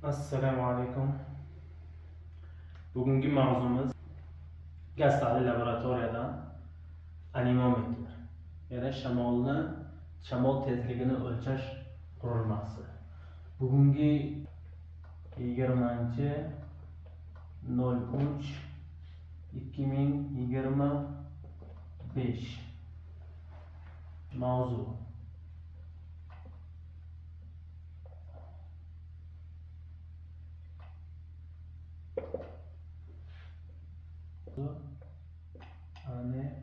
Assalomu alaykum. Bugungi mavzumiz gaz ta'lim laboratoriyadan anemometr, ya'ni shamol tezligini o'lchash qurilmasi. Bugungi 20.03.2025 mavzu. Anemometr.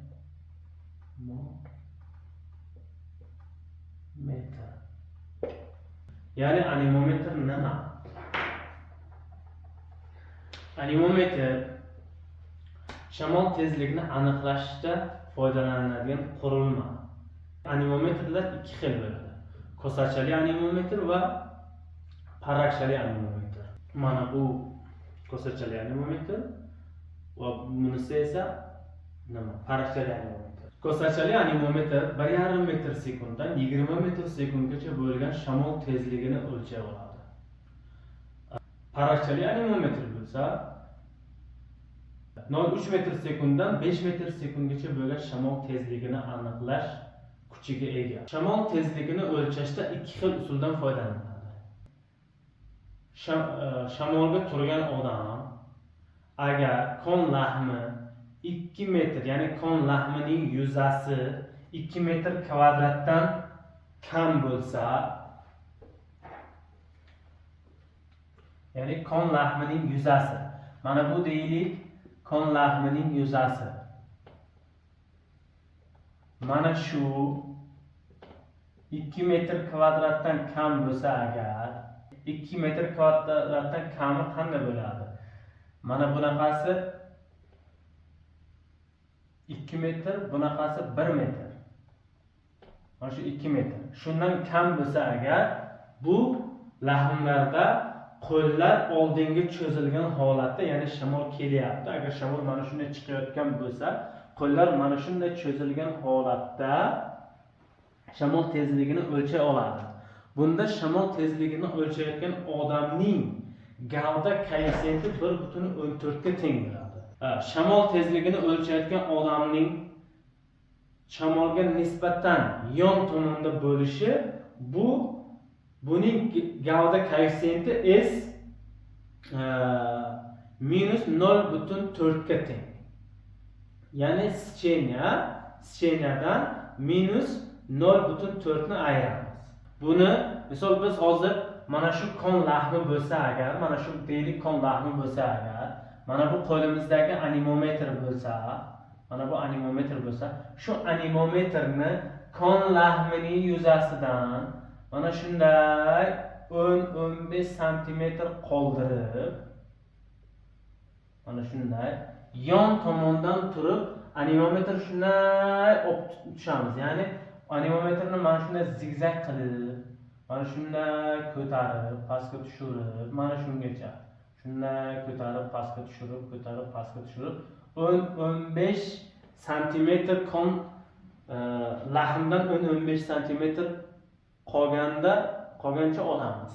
Yani anemometr nima? Anemometr shamol tezligini aniqlashda foydalaniladigan qurilma. Anemometrlar ikki xil bo'ladi. Kosachali anemometr va parrakchali anemometr. Mana bu kosachali anemometr va bunisi esa nima? Parrakchali anemometr. Kosachali anemometr 1,5 metr sekunddan 20 metr sekundgacha bo'lgan shamol tezligini o'lchay oladi. Parrakchali anemometr bo'lsa 0,3 metr sekunddan 5 metr sekundgacha bo'lgan shamol tezligini aniqlash kuchiga ega. Shamol tezligini o'lchashda ikki xil usuldan foydalaniladi. Shamolga turgan odam agar kon lahmi 2 metr, ya'ni kon lahmining yuzasi 2 metr kvadratdan kam bo'lsa, ya'ni kon lahmining yuzasi, mana bu deylik kon lahmining yuzasi. Mana shu 2 metr kvadratdan kam bo'lsa agar 2 metr kvadratdan kami qanday bo'ladi? Mana bunaqasi 2 metr, bunaqasi 1 metr. Mana shu 2 metr. Shundan kam bo'lsa agar bu lahmlarda qo'llar oldinga cho'zilgan holatda, ya'ni shamol kelyapti. Agar shamol mana shunday chiqayotgan bo'lsa, qo'llar mana shunday cho'zilgan holatda shamol tezligini o'lchay oladi. Bunda shamol tezligini o'lchayotgan odamning gavda koeffitsiyenti 1,14 ga teng bo'ladi. Shamol tezligini o'lchayotgan odamning shamolga nisbatan yon tomonda bo'lishi, buning gavda koeffitsiyenti S minus 0,4 ga teng. Ya'ni schenyadan minus 0,4 ni ayiramiz. Buni misol biz hozir mana shu kon lahmi bo'lsa agar, mana shu deylik kon lahmi bo'lsa agar, mana bu qo'limizdagi anemometr bo'lsa, mana bu anemometr bo'lsa, shu anemometrni kon lahmining yuzasidan mana shunday 10-15 cm qoldirib, mana shunday yon tomondan turib anemometr shunday olib tushamiz. Ya'ni anemometrni mana shunday zigzag qilib, mana shunday ko'tarib, pastga tushirib, mana shungacha shunday ko'tarib, pastga tushirib, ko'tarib, pastga tushirib 10-15 cm kon lahmdan 10-15 cm qolgancha olamiz.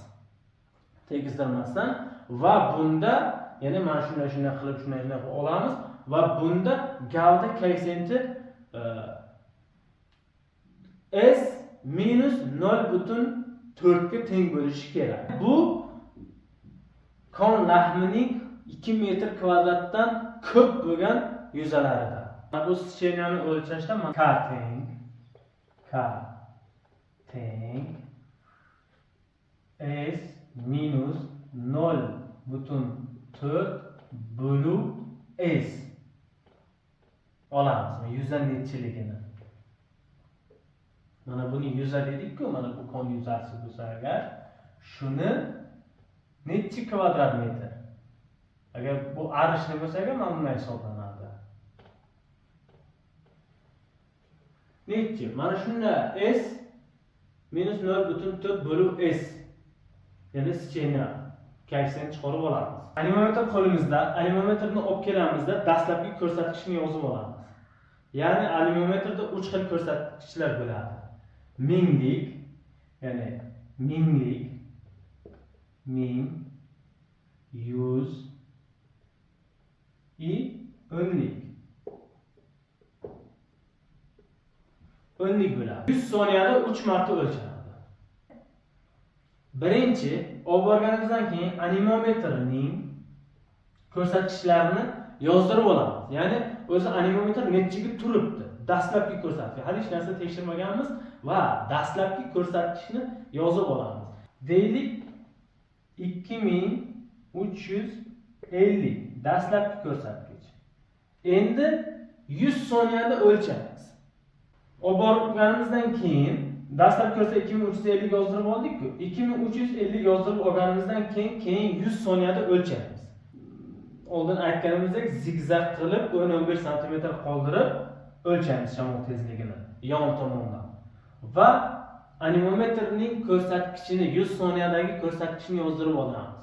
Tegizdirmasdan va bunda, ya'ni mana shunday qilib shunday olamiz va bunda gavda koeffitsiyenti S minus 0,4 ga teng bo'lishi kerak. Bu kon lahmining 2 metr kvadratdan ko'p bo'lgan yuzalarida. Bu schenyani o'lchashda K teng S minus 0,4 bölü S olamiz. Yuza nechiligini. Mana buni yuza dedik-ku, mana bu kon yuzasi bo'lsa agar, shuni nechi kvadrat metr? Agar bu arishni bo'lsa agar, mana bunday hisoblanadi. Nechi? Mana shunda S minus 0,4 bölü S. Ya'ni schenya koeffitsiyentini chiqarib olamiz. Anemometr qo'limizda, anemometrni olib kelamizda dastlabki ko'rsatkichni yozib olamiz. Ya'ni anemometrda 3 xil ko'rsatkichlar bo'ladi. Minglik, ya'ni ming 100 o'nlik. O'nlik bo'ladi. 100 soniyada 3 marta o'lchanadi. Birinchi olib borganimizdan keyin anemometrning ko'rsatkichlarini yozdirib olamiz. Ya'ni o'zi anemometr nechiga turibdi? Dastlabki ko'rsatkich. Hali hech narsa tekshirmaganmiz va dastlabki ko'rsatkichni yozib olamiz. Deylik 2350 dastlabki ko'rsatkich. Endi 100 soniyada o'lchaymiz. Olib borganimizdan keyin dastlabki ko'rsatkich 2350 yozdirib oldik-ku. 2350 yozdirib olganimizdan keyin 100 soniyada o'lchaymiz. Oldin aytganimizdek zigzag qilib 10-15 sm qoldirib o'lchaymiz shamol tezligini yon tomondan. Va anemometrning ko'rsatkichini 100 soniyadagi ko'rsatkichni yozdirib olamiz.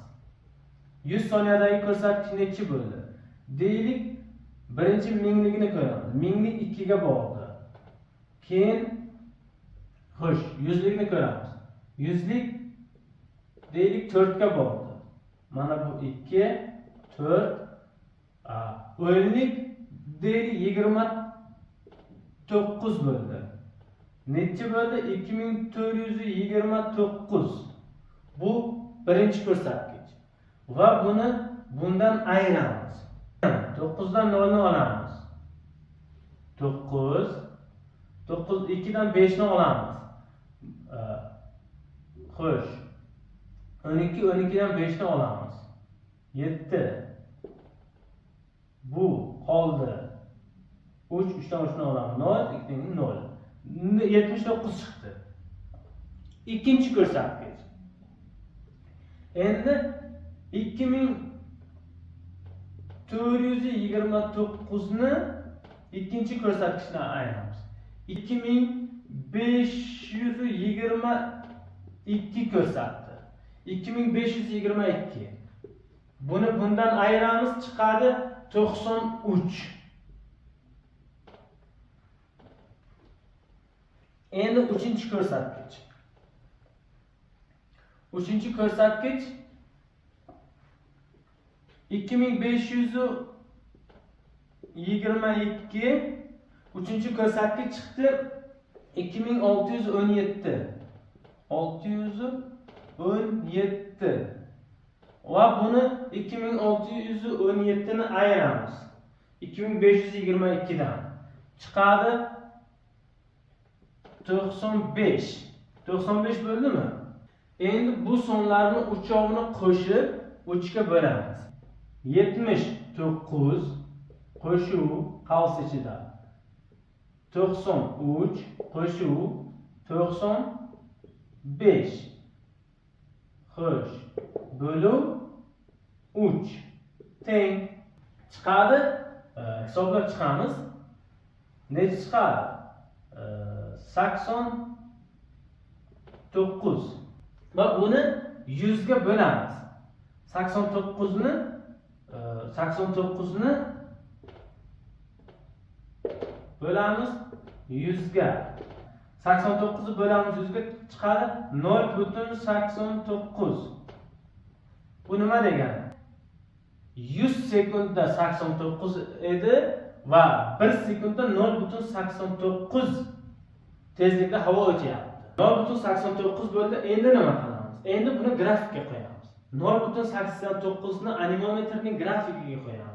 100 soniyadagi ko'rsatkich nechi bo'ldi? Deylik, birinchi mingligini ko'ramiz. Minglik 2 ga bordi. Keyin xo'sh, yuzlikni ko'ramiz. Yuzlik deylik 4 ga bordi. Mana bu 2, 4, o'nlik deylik 29 bo'ldi. Nechi bo'ldi? 2429. Bu birinchi ko'rsatkich. Va buni bundan ayiramiz. 9 dan 0 ni olamiz. 9 2 dan 5 ni olamiz. Xo'sh. 12 dan 5 ni olamiz. 7. Bu qoldi. 3 dan 3 ni olamiz. 0 2 dan 0. 79 chiqdi. Ikkinchi ko'rsatkich. Endi 2429 ni ikkinchi ko'rsatkichdan ayiramiz. 2522 ko'rsatdi. 2522. Buni bundan ayiramiz, chiqadi 93. Endi uchinchi ko'rsatkich. Uchinchi ko'rsatkich 2522. Uchinchi ko'rsatkich chiqdi 2617. 617. Va buni 2617 ni ayiramiz. 2522 dan. Chiqadi 95. 95 bo'ldimi? Endi bu sonlarni uchovini qo'shib 3 ga bo'lamiz. 79 qo'shuv qavs ichida. 93 qo'shuv 95. Xo'sh, bo'luv 3 teng. Chiqadi, hisoblab chiqamiz. Necha chiqadi? 89. Va buni 100 ga bo'lamiz. 89 ni bo'lamiz 100 ga. 89 ni bo'lamiz 100 ga chiqadi 0.89. Bu nima degani? 100 sekundda 89 edi va 1 sekundda 0.89 tezlikda havo o'tyapti. 0.89 bo'ldi. Endi nima qilamiz? Endi buni grafikga qo'yamiz. 0.89 ni anemometrning grafikiga qo'yamiz.